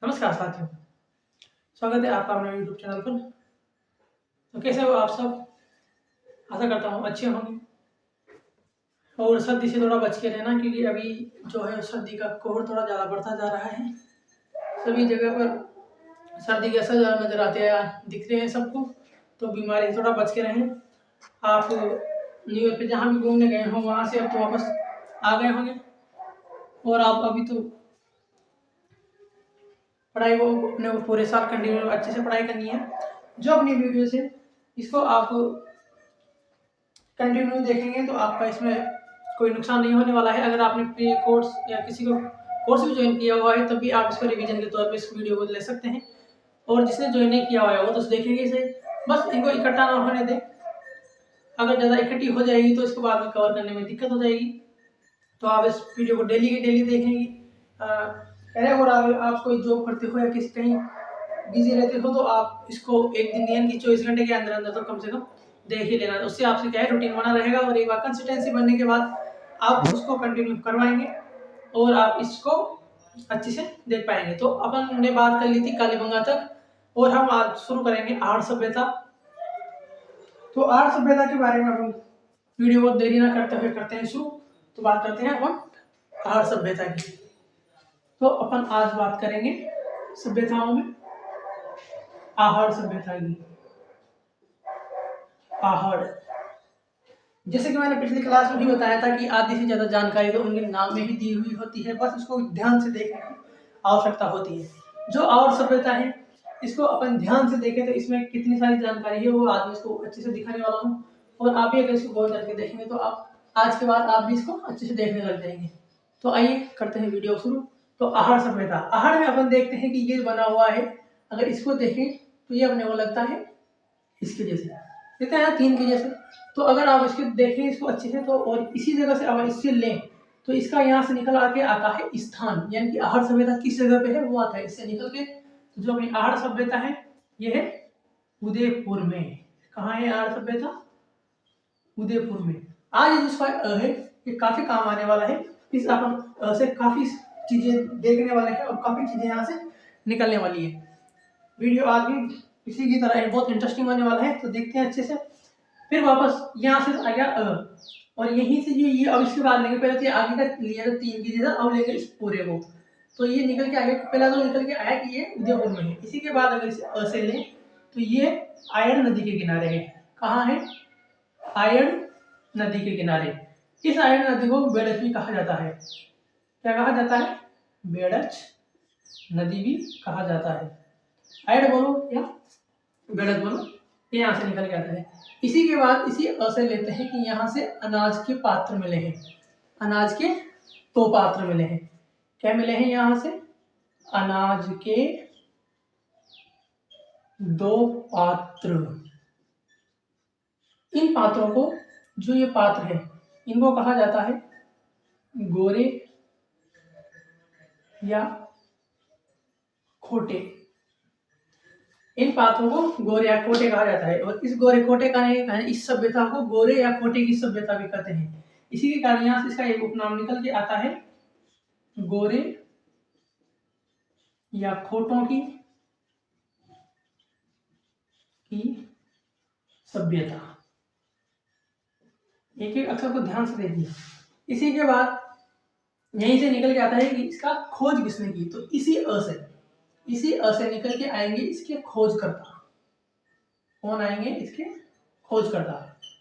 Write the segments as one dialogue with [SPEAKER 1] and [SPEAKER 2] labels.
[SPEAKER 1] नमस्कार साथियों, स्वागत है आपका अपने यूट्यूब चैनल पर। तो कैसे हो आप सब? आशा करता हूँ अच्छे होंगे और सर्दी से थोड़ा बच के रहना, क्योंकि अभी जो है सर्दी का कहर थोड़ा ज़्यादा बढ़ता जा रहा है। सभी जगह पर सर्दी के असर ज़्यादा नज़र आते हैं, दिख रहे हैं सबको। तो बीमारी से थोड़ा बच के रहें। आप न्यू ईयर पे जहाँ भी घूमने गए हो वहाँ से अब तो वापस आ गए होंगे और आप अभी तो पढ़ाई को अपने को पूरे साल कंटिन्यू अच्छे से पढ़ाई करनी है। जो अपनी वीडियो से इसको आप कंटिन्यू देखेंगे तो आपका इसमें कोई नुकसान नहीं होने वाला है। अगर आपने प्री कोर्स या किसी को कोर्स भी ज्वाइन किया हुआ है तब भी आप इसको रिवीजन के तौर पे इस वीडियो को ले सकते हैं। और जिसने ज्वाइन नहीं किया हुआ है वो तो देखेंगे इसे, बस इनको इकट्ठा ना होने दें। अगर ज़्यादा इकट्ठी हो जाएगी तो इसको बाद में कवर करने में दिक्कत हो जाएगी। तो आप इस वीडियो को डेली की डेली देखेंगे। पहले और आप कोई जॉब करते हो या किसी कहीं बिजी रहते हो तो आप इसको एक दिन यानी कि 24 घंटे के अंदर अंदर तो कम से कम देख ही लेना। उससे आपसे क्या है, रूटीन बना रहेगा और एक बार कंसिस्टेंसी बनने के बाद आप उसको कंटिन्यू करवाएंगे और आप इसको अच्छे से देख पाएंगे। तो अपन ने बात कर ली थी कालीबंगा तक और हम आज शुरू करेंगे आर्य सभ्यता। तो आर्य सभ्यता के बारे में हम वीडियो को देरी ना करते हुए करते हैं शुरू। तो बात करते हैं अपन आर्य सभ्यता की। तो अपन आज बात करेंगे सभ्यताओं में आहड़ सभ्यता की। आहड़, जैसे कि मैंने पिछली क्लास में भी बताया था कि आधी से ज्यादा जानकारी तो उनके नाम में ही दी हुई होती है, बस उसको ध्यान से देखने की आवश्यकता होती है। जो आहड़ सभ्यता है इसको अपन ध्यान से देखें तो इसमें कितनी सारी जानकारी है वो आज मैं इसको अच्छे से दिखाने वाला हूँ। और आप भी अगर इसको गौर करके देखेंगे तो आप आज के बाद आप भी इसको अच्छे से देखने लग जाएंगे। तो आइए करते हैं वीडियो शुरू। तो आहड़ सभ्यता, आहड़ में अपन देखते हैं कि ये बना हुआ है। अगर इसको देखें तो ये अपने को लगता है इसके जैसे, देखते हैं 3 के जैसे। तो अगर आप इसको देखें इसको अच्छे से तो और इसी जगह से अगर इससे लें तो इसका यहाँ से निकल आके आता है स्थान, यानी कि आहड़ सभ्यता किस जगह पे है वो आता है इससे निकल के। तो जो अपनी आहड़ सभ्यता है ये है उदयपुर में। कहाँ है आहड़ सभ्यता? उदयपुर में। आज जिसका है ये काफी काम आने वाला है। इस अपन से काफी चीजें देखने वाले हैं और काफी चीजें यहाँ से निकलने वाली है। वीडियो आज भी इसी की तरह बहुत इंटरेस्टिंग होने वाला है, तो देखते हैं अच्छे से। फिर वापस यहाँ से आ गया और यहीं से ये अब इसके बाद लेंगे। पहले तो आगे का लिया था 3 की जगह, अब लेंगे इस पूरे को। तो ये निकल के आया, पहला तो निकल के आया कि ये उदयपुर में है। इसी के बाद अगर इसे से लें तो ये आयन नदी के किनारे है। कहाँ है? आयन नदी के किनारे। इस आयन नदी को बेड़च भी कहा जाता है। क्या कहा जाता है? बेड़च नदी भी कहा जाता है। आयड बोलो या बेड़च बोलो, ये यहाँ से निकल के आता है। इसी के बाद इसी से लेते हैं कि यहाँ से अनाज के पात्र मिले हैं। अनाज के 2 पात्र मिले हैं। क्या मिले हैं यहाँ से? अनाज के 2 पात्र। इन पात्रों को, जो ये पात्र है इनको कहा जाता है गोरे या खोटे। इन पात्रों को गोरे या खोटे कहा जाता है। और इस गोरे खोटे का इस सभ्यता को गोरे या खोटे की सभ्यता भी कहते हैं। इसी के कारण यहाँ से इसका एक उपनाम निकल के आता है गोरे या खोटों की सभ्यता। एक एक अक्षर को ध्यान से देखिए। इसी के बाद यहीं से निकल के आता है कि इसका खोज किसने की। तो इसी अ से निकल के आएंगे इसके खोजकर्ता। कौन आएंगे? इसके खोजकर्ता।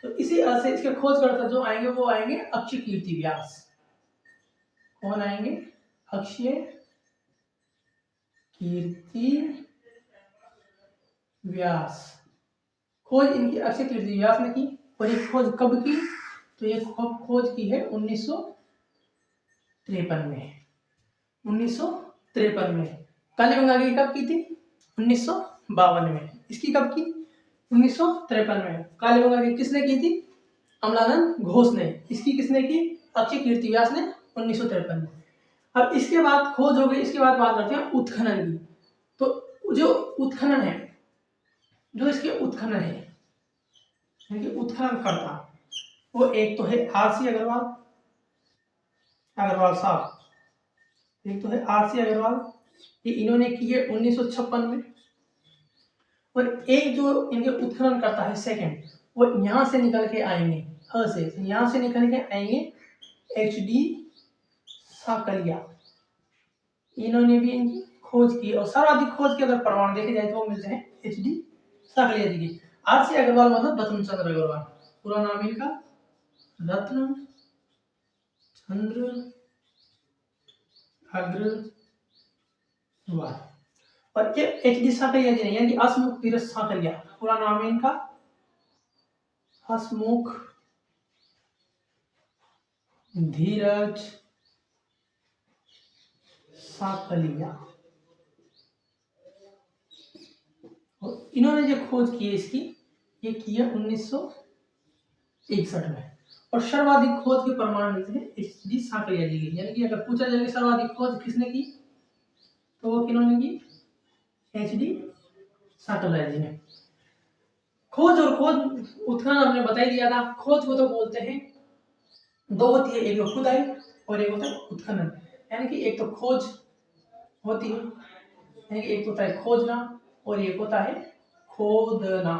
[SPEAKER 1] तो इसी अ से इसके खोजकर्ता जो आएंगे वो आएंगे अक्षय कीर्ति व्यास। कौन आएंगे? अक्षय कीर्ति व्यास। खोज इनकी अक्षय कीर्ति व्यास ने की। और ये खोज कब की? तो ये खोज की है 1953 में। 1953 में। कालीबंगा की कब की थी? 1952 में। इसकी कब की? 1953 में। कालीबंगा की किसने की थी? अमलानंद घोष ने। इसकी किसने की? अक्षय कीर्ति व्यास ने 1953 में। अब इसके बाद खोज हो गई। इसके बाद बात करते हैं उत्खनन की। तो जो उत्खनन है, जो इसके उत्खनन है उत्खनन करता, वो एक तो है आरसी अग्रवाल साहब। एक तो है आरसी अग्रवाल ये इन्होंने की है 1956 में। और एक जो इनके उत्खनन करता है सेकंड, वो यहाँ से निकल के आएंगे, ह से यहाँ से निकल के आएंगे HD साकलिया। इन्होंने भी इनकी खोज की और सर्वाधिक खोज के अगर प्रमाण देखे जाए तो वो मिलते हैं HD साकलिया जी की। RC अग्रवाल मतलब रत्न चंद्र अग्रवाल, पूरा नाम इनका रत्न चंद्र अग्रवाल। और ये HD साकलिया जी नहीं, यानी कि हसमुख धीरज साकलिया, पूरा नाम है इनका हसमुख धीरज साकलिया। और इन्होंने जो खोज की है इसकी, ये की है 1961 में। और सर्वाधिक खोज के प्रमाण मिलते हैं HD साकलिया जी की। यानी कि अगर पूछा जाए सर्वाधिक खोज किसने की, तो वो किन्होंने की, HD साकलिया जी ने। खोज और खोज उत्खनन आपने बता ही दिया था। खोज को तो बोलते हैं, दो होती है, एक तो खुदाई और एक होता है उत्खनन। यानी कि एक तो खोज होती है, यानी कि एक होता है खोजना और एक होता है खोदना।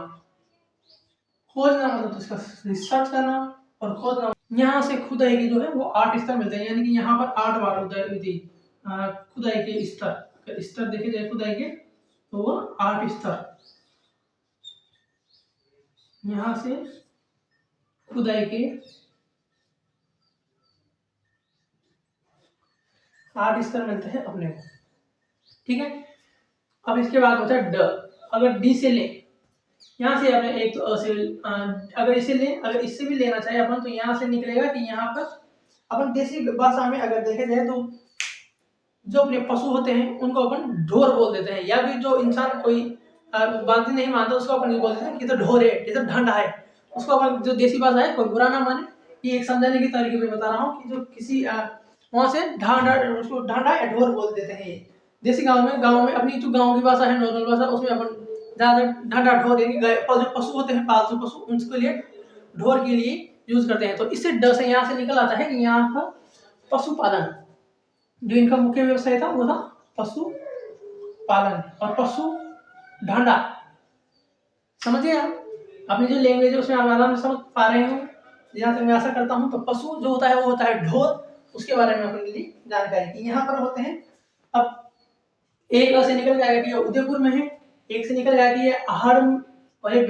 [SPEAKER 1] खोजना मतलब उसका रिसर्च करना, और खोदना यहाँ से खुदाई की जो है वो 8 स्तर मिलते हैं। यानी कि यहाँ पर 8 बार खुदाई के स्तर, स्तर देखे जाए खुदाई के तो वो 8 स्तर, यहाँ से खुदाई के 8 स्तर मिलते हैं अपने को। ठीक है, अब इसके बाद होता है ड। अगर डी से ले, यहाँ से अपने एक तो से अगर इसे ले, अगर इससे भी लेना चाहे अपन तो यहाँ से निकलेगा कि यहाँ पर अपन देसी भाषा में अगर देखे जाए तो जो अपने पशु होते हैं उनको अपन ढोर बोल देते हैं, या फिर जो इंसान कोई बात नहीं मानता उसको अपन ये बोलते हैं कि तो ढोर है, ये तो ढंड है। उसको अपन जो देसी भाषा है कोई बुरा ना माने, ये एक समझाने की तरीके में बता रहा हूँ कि जो किसी वहां से ढांडा, उसको ढांडा या ढोर बोल देते हैं। ये देसी गांव में अपनी जो गांव की भाषा है, नॉर्मल भाषा, उसमें अपन ज्यादा ढांडा ढोर यानी जो पशु होते हैं पालतू पशु, उनके लिए ढोर के लिए यूज करते हैं। तो इससे ड से यहाँ से निकल आता है कि यहाँ पर पशुपालन, जो इनका मुख्य व्यवसाय था वो था पशु पालन और पशु ढांडा। समझिए आप, अपनी जो लैंग्वेज है उसमें आप आराम से समझ पा रहे हो, जहाँ तक मैं आशा करता हूँ। तो पशु जो होता है वो होता है ढोर, उसके बारे में अपने लिए जानकारी की। यहाँ पर होते हैं, अब एक से निकल जाएगा कि उदयपुर में है, एक से निकल जाएगा कि ये आहड़ और ये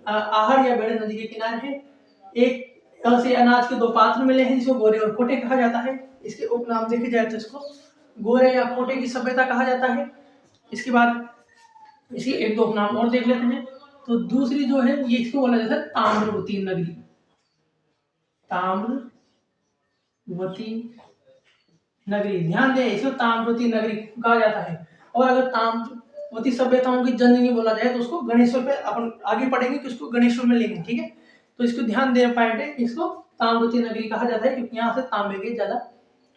[SPEAKER 1] आहड़ या बेड़े नदी के किनारे है। एक से अनाज के दो पात्र मिले हैं जिसको गोरे और खोटे कहा जाता है। इसके उपनाम देखे जाए तो इसको गोरे या खोटे की सभ्यता कहा जाता है। इसके बाद इसके एक दो उपनाम और देख लेते हैं। तो दूसरी जो है ये इसको बोला जाता है ताम्रवती नगरी, ताम्रवती नगरी, ध्यान दें इसको ताम्रवती नगरी कहा जाता है। और अगर ताम्रवती सभ्यताओं की जननी बोला जाए तो उसको गणेश्वर पे अपन आगे पढ़ेंगे कि उसको गणेश्वर में लेंगे। ठीक है, तो इसको ध्यान दे पाएंगे, इसको ताम्रवती नगरी कहा जाता है क्योंकि यहाँ से तांबे के ज्यादा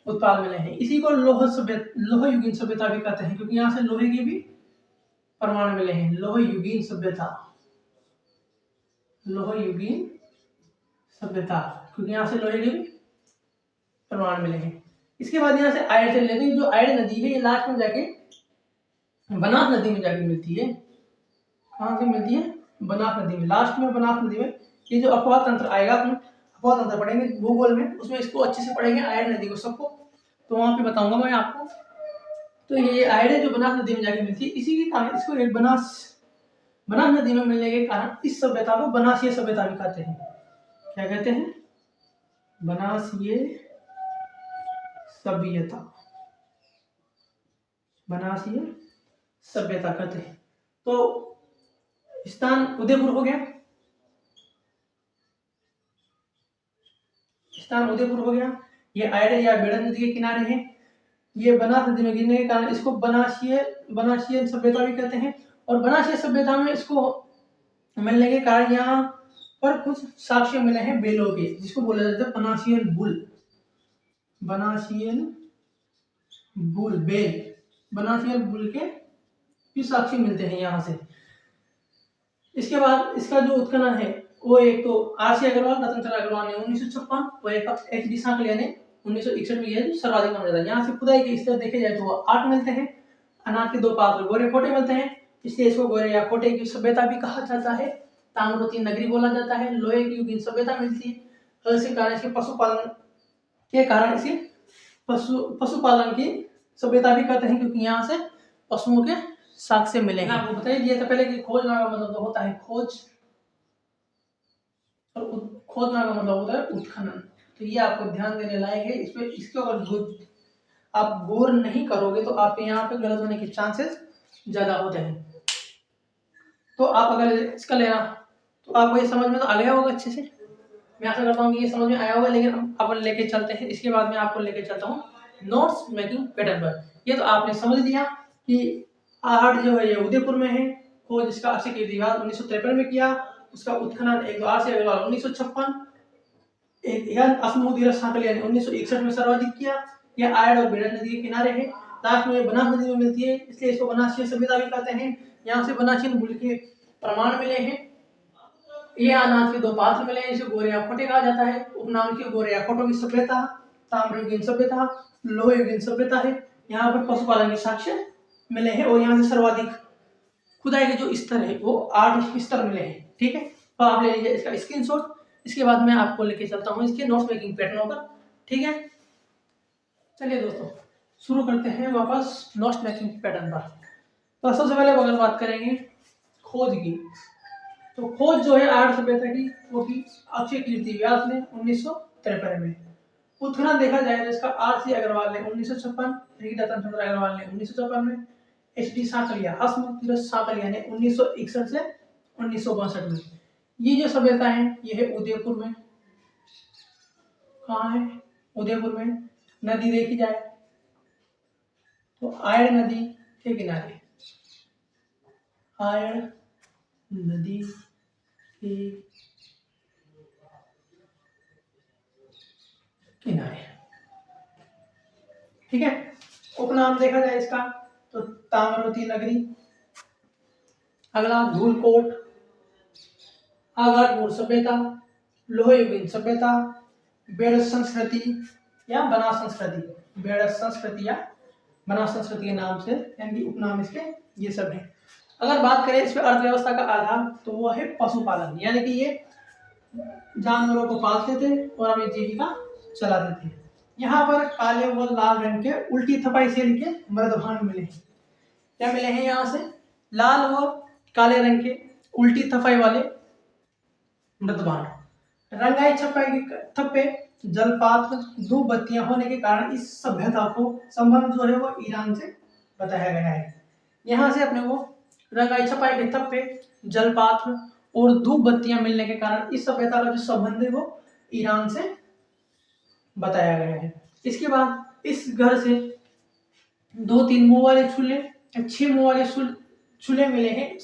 [SPEAKER 1] उत्पाद मिले हैं। इसी को लोह युगीन सभ्यता भी कहते हैं क्योंकि यहाँ से लोहे के भी प्रमाण मिले हैं। लोह युगीन सभ्यता, लोह युगीन सभ्यता, क्योंकि यहाँ से लोहे के भी प्रमाण मिले हैं। इसके बाद यहाँ से आयड़ चल लेते हैं। जो आयड़ नदी है ये लास्ट में जाके बनास नदी में जाके मिलती है। कहाँ से मिलती है? बनास नदी में, लास्ट में बनास नदी में। ये जो अपवाद तंत्र आएगा, अपन अपवाद तंत्र पढ़ेंगे भूगोल में, उसमें इसको अच्छे से पढ़ेंगे आयड़ नदी को सबको, तो वहां पे बताऊंगा मैं आपको। तो ये आयड़ जो बनास नदी में जाके मिलती है, इसी के कारण इसको एक बनास नदी में मिलने के कारण इस सभ्यता को बनासीय सभ्यता भी कहते हैं। क्या कहते हैं? बनासीय सभ्यता, बनासीय सभ्यता कहते हैं। तो स्थान उदयपुर हो गया, स्थान उदयपुर हो गया। ये आयड़ या बेड़न नदी के किनारे है। ये बनास नदी में गिरने के कारण इसको बनासीय सभ्यता भी कहते हैं। और बनासीय सभ्यता में इसको मिलने के कारण यहाँ पर कुछ साक्ष्य मिले हैं बेलों के, जिसको बोला जाता है बनासियन बुल, बनासियन बुल बेल, बनासियन बुल के भी साक्ष्य मिलते हैं यहाँ से। इसके बाद इसका जो उत्खनन है वो एक तो RC अग्रवाल, रतन चंद्र अग्रवाल ने 1956 और एक HD साकलिया ने 1961 में यह सर्वाधिक माना जाता है। यहाँ से खुदाई के स्तर देखे जाए तो 8 मिलते हैं। अनाज के दो पात्र गोरे खोटे मिलते हैं, इसलिए इसको गोरे या खोटे की सभ्यता भी कहा जाता है। ताम्रवती नगरी बोला जाता है। लोहे की युगीन सभ्यता मिलती है। इसी कारण इसके पशुपालन के कारण इसे पशुपालन की सभ्यता भी कहते हैं, क्योंकि यहाँ से पशुओं के साक्ष्य मिले हैं। आपको बताइए दिया था पहले कि खोजना का मतलब तो होता है खोज, और खोदना का मतलब होता है उत्खनन। तो ये आपको ध्यान देने लायक है। इस पे इसके अगर आप गौर नहीं करोगे तो आपके यहाँ पे गलत होने के चांसेस ज्यादा होते हैं। तो आप अगर इसका लेना तो आपको ये समझ में तो आ गया होगा अच्छे से। मैं आशा करता हूँ कि ये समझ में आया होगा। लेकिन हम अपन लेके चलते हैं, इसके बाद में आपको लेके चलता हूँ नोट्स मेकिंग पैटर्न पर। ये तो आपने समझ लिया कि आहट जो है ये उदयपुर में है। खोज इसका अक्षय कीर्तिवाद 1953 में किया। उसका उत्खनन 1 से अग्रवाल 1956, सांकलिया ने 1961 में सर्वाधिक किया। यह आयड और बेड़न नदी के किनारे है। लास्ट में बनास नदी में मिलती है, इसलिए इसको बनासीय सभ्यता भी कहते हैं। यहाँ से बनासीय मूल के प्रमाण मिले हैं। ये अनाज के दो पात्र मिले हैं, इसे गोरे या खोटे कहा जाता है। उपनाम के गोरे या खोटों की सभ्यता, ताम्रयुगीन सभ्यता, लोहयुगीन सभ्यता है। यहाँ पर पशुपालन के साक्ष्य मिले हैं, और यहाँ से सर्वाधिक खुदाई के जो स्तर है वो 8 स्तर मिले हैं। ठीक है, तो आप ले लीजिए इसका स्क्रीनशॉट। इसके बाद मैं आपको लेके चलता हूँ इसके नोट्स मेकिंग पैटर्नों पर। ठीक है, चलिए दोस्तों शुरू करते हैं वापस नोट्स मेकिंग पैटर्न पर। तो सबसे पहले अगर बात करेंगे खोज की, तो खोज जो है आर्ट सभ्यता की वो की अक्षय कीर्तिवाद ने 1953 में। उत्खनन देखा जाए तो इसका R.C. अग्रवाल ने 1956, रतन चंद्र अग्रवाल ने 1954 में, H.D. सांकलिया हसमुख सांकलिया ने 1961 से 1962 में। ये जो सभ्यता है ये है उदयपुर में। कहाँ है? उदयपुर में। नदी देखी जाए तो आयड़ नदी के किनारे, आयड़ नदी के किनारे। ठीक है, उपनाम देखा जाए इसका तो ताम्रवती नगरी, अगला धूलकोट, आघाटपुर सभ्यता, लोहयुगीन सभ्यता, बेड़ संस्कृति या बनास संस्कृति, बेड़ संस्कृति या बनास संस्कृति के नाम से यानी उपनाम इसके ये सब है। अगर बात करें इस पे अर्थव्यवस्था का आधार तो वो है पशुपालन, यानी कि ये जानवरों को पालते थे और अपनी जीविका चलाते थे। यहाँ पर काले व लाल रंग के उल्टी थपाई शैली के मृदभांड मिले हैं। क्या मिले हैं? यहाँ से लाल व काले रंग के उल्टी थपाई वाले मृदभांड, रंगाई छपाई के थप्पे, जलपात्र, दो बत्तियां होने के कारण इस सभ्यता को संबंध जो है वो ईरान से बताया गया है। यहाँ से अपने को रंगाई छपाई के थप्पे, जलपात्र और धूप बत्तियां मिलने के कारण इस सभ्यता का जो संबंध है वो ईरान से बताया गया है। इसके बाद इस घर से 2-3 मुंह वाले चूल्हे, 6 मुंह वाले चूल्हे मिले हैं।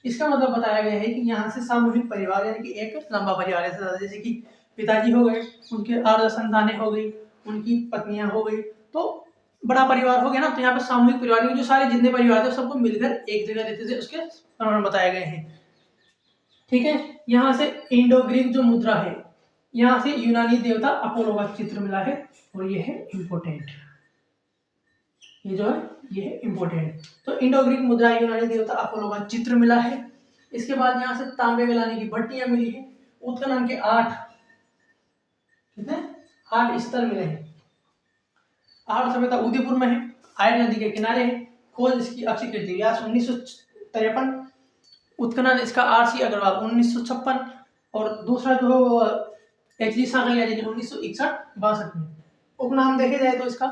[SPEAKER 1] इसका मतलब बताया गया है कि यहाँ से सामूहिक परिवार यानी कि एक लंबा परिवार है, जैसे कि पिताजी हो गए, उनके 8 संतानें हो गई, उनकी पत्नियां हो गई, तो बड़ा परिवार हो गया ना। तो यहाँ पे सामूहिक परिवार में जो सारे जितने परिवार थे सबको मिलकर एक जगह रहते थे, उसके प्रमाण बताए गए हैं। ठीक है, यहाँ से इंडो ग्रीक जो मुद्रा है, यहाँ से यूनानी देवता अपोलो का चित्र मिला है, और ये है इम्पोर्टेंट, ये जो है ये है इम्पोर्टेंट। तो इंडो ग्रीक मुद्रा, यूनानी देवता अपोलो का चित्र मिला है। इसके बाद यहाँ से तांबे गलाने की भट्टियां मिली है। उत्खनन के 8 स्तर मिले हैं। 8 सभ्यता उदयपुर में है, आयड़ नदी के किनारे है। खोज इसकी अक्षय कीर्तिवाद 1953, उत्खनन इसका R.C. अग्रवाल 1956, और दूसरा जो H.D. सांकलिया 1961-62 में। उपनाम देखे जाए तो इसका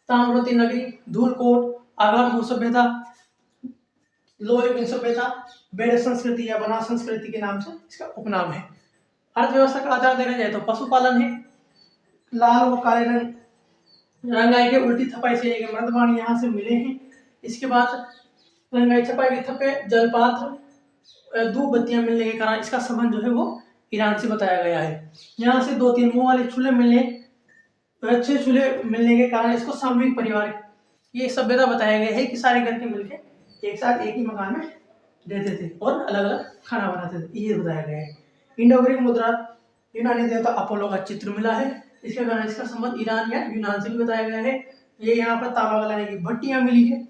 [SPEAKER 1] ताम्रवती नगरी, धूलकोट, आघाटपुर सभ्यता, लोहयुगीन सभ्यता, बेड़ संस्कृति या बनास संस्कृति के नाम से इसका उपनाम है। अर्थव्यवस्था का आधार देखा जाए तो पशुपालन है। लाल व काले रंगाई के उल्टी थपाई से लेकर मर्दबान यहाँ से मिले हैं। इसके बाद रंगाई छपाई के थप्पे, जलपात्र, धूप बत्तियां मिलने के कारण इसका संबंध जो है वो ईरान से बताया गया है। यहाँ से 2-3 मुंह वाले चूल्हे मिलने, अच्छे चूल्हे मिलने के कारण इसको सामूहिक परिवार ये सभ्यता बताया गया है कि सारे घर के मिलकर एक साथ एक ही मकान में रहते थे और अलग अलग खाना बनाते थे, ये बताया गया है। इंडो ग्रीक मुद्रा, यूनानी देवता अपोलो का चित्र मिला है, इसके कारण इसका संबंध ईरान या यूनान से भी बताया गया है। ये यहाँ पर तांबा गलाने की भट्टियां मिली है।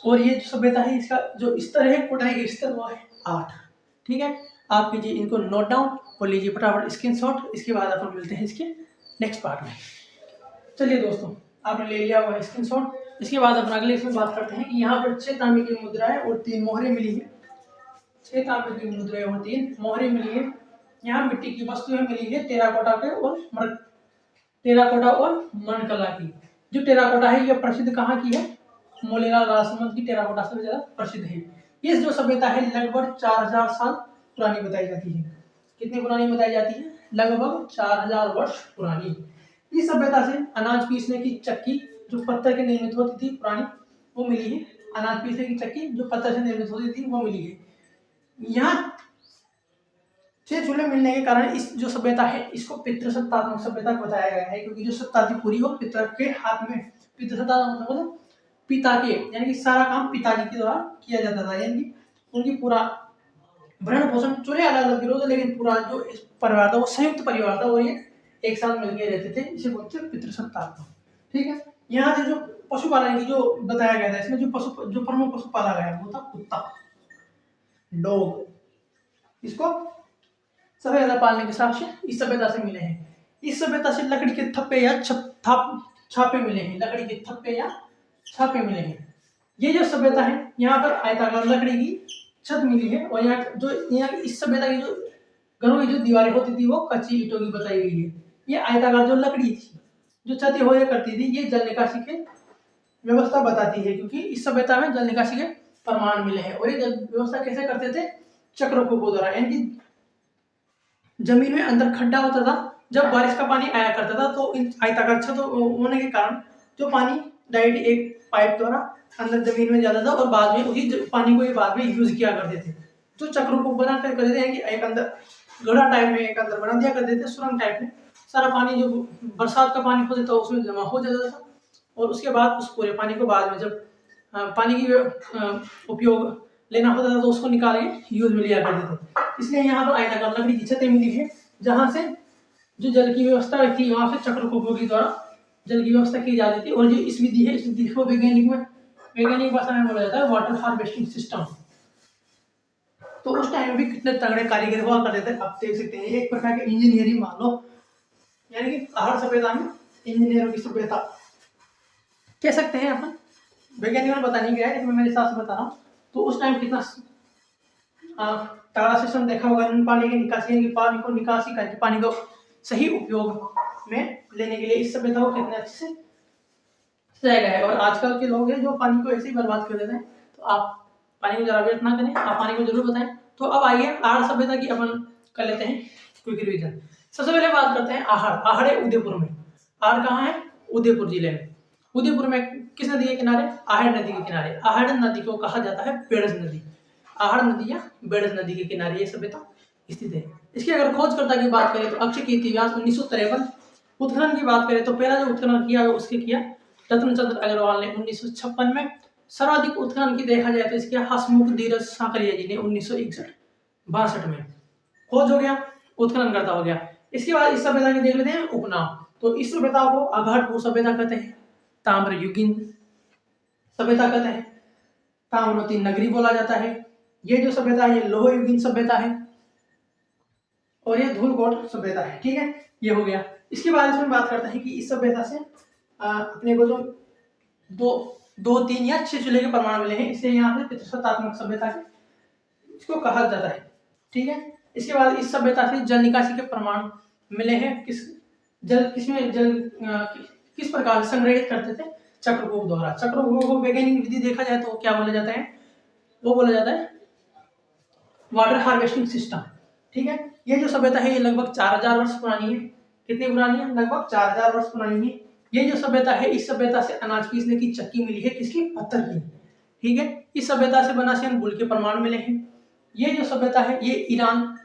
[SPEAKER 1] और ये जो सभ्यता है इसका जो स्तर है, कोटाई का स्तर, वो है 8। ठीक है, आप कीजिए इनको नोट डाउन और लीजिए फटाफट स्क्रीनशॉट। इसके बाद अपन मिलते हैं इसके नेक्स्ट पार्ट में। चलिए दोस्तों, आपने ले लिया हुआ स्क्रीनशॉट। इसके बाद अपन अगले इसमें बात करते हैं कि यहाँ पर 6 तांबे की मुद्राएं और 3 मोहरें मिली है। 6 तांबे की मुद्राएं और 3 मोहरें मिली है। यहाँ मिट्टी की वस्तुएं मिली है टेराकोटा के और टेराकोटा और मणकला की। जो टेराकोटा है यह प्रसिद्ध कहाँ की है? मोलेरा राजसमंद की टेराकोटा सबसे ज्यादा प्रसिद्ध है। ये जो सभ्यता है लगभग 4000 साल पुरानी बताई जाती है। कितनी पुरानी बताई जाती है? लगभग 4000 वर्ष पुरानी। इस सभ्यता से अनाज पीसने की चक्की जो पत्थर के निर्मित होती थी पुरानी, वो मिली है। अनाज पीसने की चक्की जो पत्थर से निर्मित होती थी वो मिली है। यहाँ 6 चूल्हे मिलने के कारण इस जो सभ्यता है इसको पितृसत्तात्मक सभ्यता बताया गया है, क्योंकि जो सत्ता थी पूरी वो पितर के हाथ में। पितृसत्ता मतलब पिता के, यानी कि सारा काम पिताजी के द्वारा किया जाता था, यानी कि उनकी पूरा भरण पोषण, चूल्हे अलग अलग गिरोह, लेकिन पूरा जो परिवार था वो संयुक्त परिवार था और ये एक साथ मिलकर रहते थे। इसे बोलते हैं पितृसत्तात्मक। ठीक है, यहाँ से जो पशुपालन की जो बताया गया था, इसमें जो प्रमुख पशु पाला गया वो था कुत्ता, डॉग। इसको सबसे ज्यादा पालने के साक्ष्य इस सभ्यता से मिले हैं। इस सभ्यता से लकड़ी के थप्पे या छापे मिले हैं। लकड़ी के थप्पे या छापे मिले हैं। ये जो सभ्यता है यहाँ पर आयताकार लकड़ी की छत मिली है और यहाँ इस सभ्यता की जो घरों की जो दीवारें होती थी वो कच्ची ईंटों की बताई गई है। ये आयताकार जो लकड़ी थी, जो छतें होया करती थी, ये जल निकासी के व्यवस्था बताती है, क्योंकि इस सभ्यता में जल निकासी के प्रमाण मिले हैं। और ये जल व्यवस्था कैसे करते थे? चक्रकों द्वारा, यानी कि जमीन में अंदर खड्डा होता था, जब बारिश का पानी आया करता था तो इन आयताकार छत होने के कारण जो पानी डायरेक्ट एक पाइप द्वारा अंदर जमीन में जाता था और बाद में उसी पानी को ये बाद में यूज किया करते थे। तो चक्रों को बना कर करते हैं कि एक अंदर घड़ा टाइप में एक अंदर बना दिया करते थे, सुरंग टाइप में। सारा पानी जो बरसात का पानी होता था उसमें जमा हो जाता था और उसके बाद उस पूरे पानी को बाद में जब पानी की उपयोग लेना होता था तो उसको निकाल के यूज में लिया करते थे। इसलिए यहाँ पर आयताकार लकड़ी की छतें मिली है, जहाँ से जो जल की व्यवस्था थी वहां से चक्रकों के द्वारा जल की व्यवस्था की जाती थी। और जो इस विधि है, इस विधि को वैज्ञानिक भाषा में बोला जाता है वाटर हार्वेस्टिंग सिस्टम। तो उस टाइम में भी कितने तगड़े कारीगर हुआ करते थे, आप देख सकते हैं। एक प्रकार की इंजीनियरिंग मान लो, यानी कि हर सभ्यता में इंजीनियरों की सभ्यता कह सकते हैं अपन। वैज्ञानिकों ने बता नहीं गया है, मेरे हिसाब से बता रहा हूँ। तो उस टाइम कितना तगड़ा सिस्टम देखा होगा। पानी की निकासी, पानी को निकासी करके पानी को सही उपयोग में लेने के लिए इस सभ्यता को कितने अच्छे से सजाया गया है। और आजकल के लोग हैं जो पानी को ऐसे ही बर्बाद कर देते हैं। तो आप पानी को जरा व्यर्थ ना करें, आप पानी को जरूर बताएं। तो अब आइए आहड़ सभ्यता की अपन कर लेते हैं क्विक रिवीजन। सबसे पहले बात करते हैं आहड़। आहड़ है उदयपुर में। आहड़ कहाँ है? उदयपुर जिले में। उदयपुर में किस नदी के किनारे? आहड़ नदी के किनारे। आहड़ नदी को कहा जाता है बेड़स नदी। आहड़ नदी या बेड़स नदी के किनारे ये सभ्यता स्थित है। इसकी अगर खोजकर्ता की बात करें तो अक्षय कीर्ति व्यास 1953। उत्खनन की बात करें तो पहला जो उत्खनन किया उसके किया रत्नचंद्र अग्रवाल ने 1956 में। सर्वाधिक उत्खनन की देखा जाए तो इसके हसमुख धीरज साकरिया जी ने 1961-62 में। खोज हो गया, उत्खनन करता हो गया। इसके बाद इस सभ्यता की देख लेते हैं उपनाम। तो इस सभ्यता को अघाटपुर सभ्यता कहते हैं, ताम्रयुगीन सभ्यता कहते हैं, ताम्रवती नगरी बोला जाता है। ये जो सभ्यता है ये लोहयुगीन सभ्यता है और ये धूलकोट सभ्यता है। ठीक है, ये हो गया। इसके बाद इसमें बात करते हैं कि इस सभ्यता से अपने को जो दो 3 या 6 चूल्हे के प्रमाण मिले हैं, इसलिए यहाँ से पितृसत्तात्मक सभ्यता इसको कहा जाता है। ठीक है, इसके बाद इस सभ्यता से जल निकासी के प्रमाण मिले हैं। किस प्रकार संग्रहित करते थे? चक्रकों द्वारा। चक्रकों को वैज्ञानिक विधि देखा जाए तो क्या बोला जाता है? वो बोला जाता है वाटर हार्वेस्टिंग सिस्टम। ठीक है, ये जो सभ्यता है ये लगभग 4000 वर्ष पुरानी है। कितनी पुरानी है? लगभग 4000 वर्ष पुरानी है। ये जो सभ्यता है इस सभ्यता से अनाज पीसने की चक्की मिली है। किसकी? पत्थर की। ठीक है, इस सभ्यता से बना बुल के प्रमाण मिले हैं। ये जो सभ्यता है ये ईरान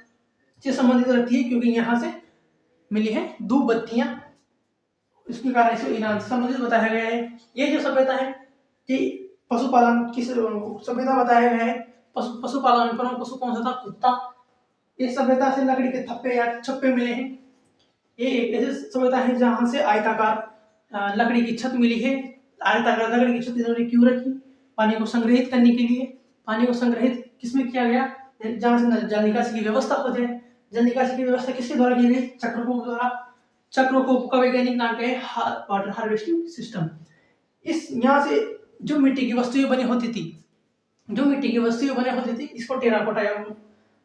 [SPEAKER 1] से संबंधित रखती है, क्योंकि यहाँ से मिली है धूप बत्तियां, इसके कारण इसे ईरान से संबंधित बताया गया है। ये जो सभ्यता है कि पशुपालन की सभ्यता बताया गया है। पशुपालन प्रमुख पशु कौन सा था? कुत्ता। इस सभ्यता से लकड़ी के थप्पे या छप्पे मिले हैं। ये एक ऐसी सभ्यता है जहां से आयताकार लकड़ी की छत मिली है। आयताकार लकड़ी की छत इन्होंने क्यों रखी? पानी को संग्रहित करने के लिए। पानी को संग्रहित किसमें किया गया, जहाँ से जल निकासी की व्यवस्था हो जाए। जल निकासी की व्यवस्था किसके द्वारा की गई, चक्रकोप द्वारा। चक्रकोप का वैज्ञानिक नाम क्या है, वाटर हार्वेस्टिंग सिस्टम। इस यहाँ से जो मिट्टी की वस्तुएं बनी होती थी, इसको टेराकोटा या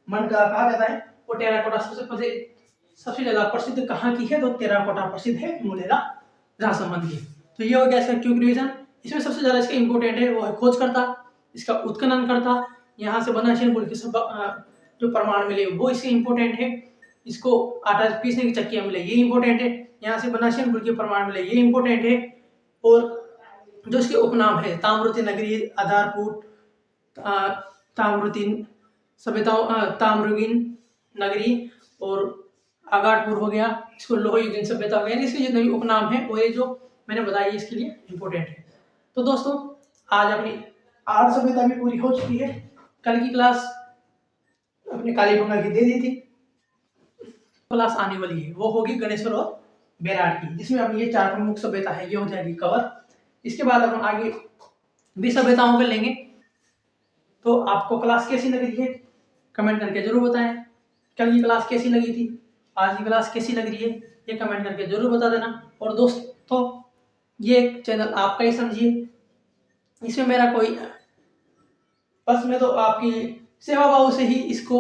[SPEAKER 1] मडगा कहा जाता है। वो टेराकोटा सबसे ज्यादा प्रसिद्ध कहाँ की है, तो टेराकोटा प्रसिद्ध है मुलेला राजसमंद की। तो ये हो गया इसका क्यूब रिवीजन। इसमें सबसे ज्यादा इसका इंपोर्टेंट है वो है खोजकर्ता, इसका उत्खननकर्ता, यहाँ से बना शेरपुर के सब जो प्रमाण मिले वो इसके इंपोर्टेंट है। इसको आटा पीसने की चक्कियां मिले ये इंपोर्टेंट है। यहाँ से बना शेरपुर के प्रमाण मिले ये इंपोर्टेंट है। और जो इसके उपनाम है, ताम्रवती नगरी, आधारकूट, ताम्रवती सभ्यताओं, ताम्रगिन नगरी और आगाटपुर हो गया, इसको लोहयुगीन सभ्यता हो गया। इसके जितने भी उपनाम है वो ये जो मैंने बताया इसके लिए इंपोर्टेंट है। तो दोस्तों आज अपनी आर्ट सभ्यता भी पूरी हो चुकी है। कल की क्लास अपने कालीगंगा की दे दी थी, क्लास आने वाली है वो होगी गणेश्वर और बेराट की, जिसमें अपनी ये 4 प्रमुख सभ्यता है ये हो जाएगी कवर। इसके बाद अपन आगे भी सभ्यताओं को लेंगे। तो आपको क्लास कैसी लगी है कमेंट करके जरूर बताएं। कल की क्लास कैसी लगी थी, आज की क्लास कैसी लग रही है, ये कमेंट करके जरूर बता देना। और दोस्तों ये चैनल आपका ही समझिए, इसमें मेरा कोई, बस मैं तो आपकी सेवा भाव से ही इसको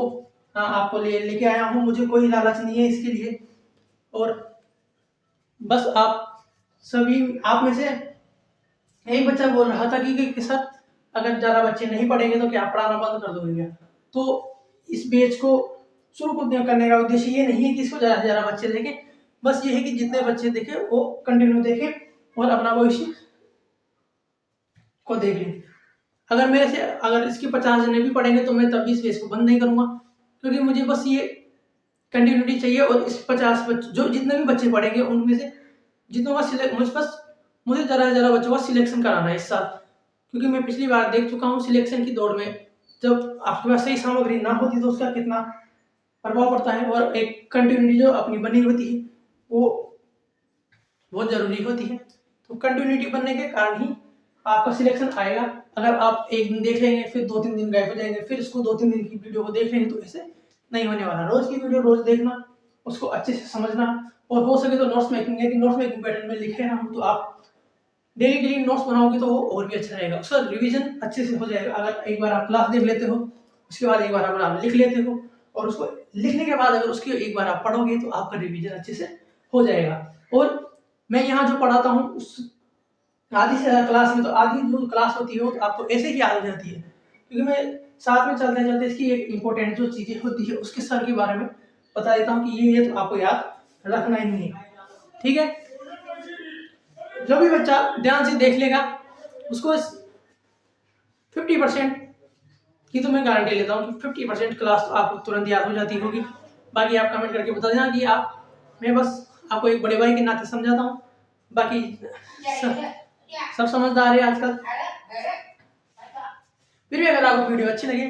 [SPEAKER 1] आपको लेके आया हूँ, मुझे कोई लालच नहीं है इसके लिए। और बस आप सभी, आप में से एक बच्चा बोल रहा था कि सर अगर ज़्यादा बच्चे नहीं पढ़ेंगे तो क्या पढ़ाना बंद कर दोगे। तो इस बैच को शुरू करने का उद्देश्य ये नहीं है कि इसको ज़्यादा से ज़्यादा बच्चे देखें, बस ये है कि जितने बच्चे देखें वो कंटिन्यू देखें और अपना भविष्य को देख लें। अगर मेरे से अगर इसके 50 जने भी पढ़ेंगे तो मैं तब भी इस बैच को बंद नहीं करूँगा, क्योंकि मुझे बस ये कंटिन्यूटी चाहिए। और इस 50 बच्चे जो जितने भी बच्चे पढ़ेंगे उनमें से जितनों का मुझे ज़्यादा से ज़्यादा बच्चों का सिलेक्शन कराना है इस साल, क्योंकि मैं पिछली बार देख चुका हूँ सिलेक्शन की दौड़ में जब आपके पास सही सामग्री ना होती तो उसका कितना प्रभाव पड़ता है। और एक कंटिन्यूटी जो अपनी बनी होती है वो बहुत जरूरी होती है। तो कंटिन्यूटी बनने के कारण ही आपका सिलेक्शन आएगा। अगर आप एक दिन देख लेंगे फिर 2-3 दिन गायब हो जाएंगे, फिर उसको 2-3 दिन की वीडियो को देख लेंगे तो ऐसे नहीं होने वाला। रोज की वीडियो रोज देखना, उसको अच्छे से समझना, और हो सके तो नोट्स मेकिंग है कि नोट्स मेकिंग पैटर्न में लिखे ना हो तो आप डेली के लिए नोट्स बनाओगे तो वो और भी अच्छा रहेगा, उसका रिवीजन अच्छे से हो जाएगा। अगर एक बार आप क्लास देख लेते हो उसके बाद एक बार आप लिख लेते हो और उसको लिखने के बाद अगर उसकी एक बार आप पढ़ोगे तो आपका रिवीजन अच्छे से हो जाएगा। और मैं यहाँ जो पढ़ाता हूँ उस आधी से ज़्यादा क्लास में तो आधी जो क्लास होती है वो आपको ऐसे ही याद हो जाती है, क्योंकि मैं साथ में चलते चलते इसकी एक इम्पोर्टेंट जो चीज़ें होती है उसके सर के बारे में बता देता हूँ कि ये तो आपको याद रखना ही नहीं है। ठीक है, जो भी बच्चा ध्यान से देख लेगा उसको 50% की तो मैं गारंटी लेता हूँ कि 50% क्लास तो आपको तुरंत याद हो जाती होगी। बाकी आप कमेंट करके बता देना कि मैं बस आपको एक बड़े भाई के नाते समझाता हूँ, बाकी सब समझदार है आजकल। फिर भी अगर आपको वीडियो अच्छी लगे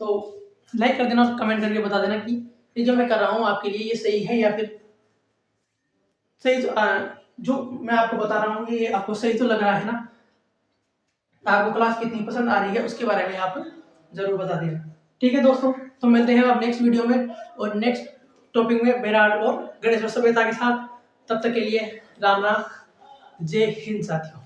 [SPEAKER 1] तो लाइक कर देना और कमेंट करके बता देना कि ये जो मैं कर रहा हूँ आपके लिए ये सही है या फिर सही जो मैं आपको बता रहा हूँ ये आपको सही तो लग रहा है ना, आपको क्लास कितनी पसंद आ रही है उसके बारे में आप जरूर बता देना। ठीक है दोस्तों, तो मिलते हैं अब नेक्स्ट वीडियो में और नेक्स्ट टॉपिक में बेराट और गणेश सभ्यता के साथ। तब तक के लिए राम राम, जय हिंद साथियों।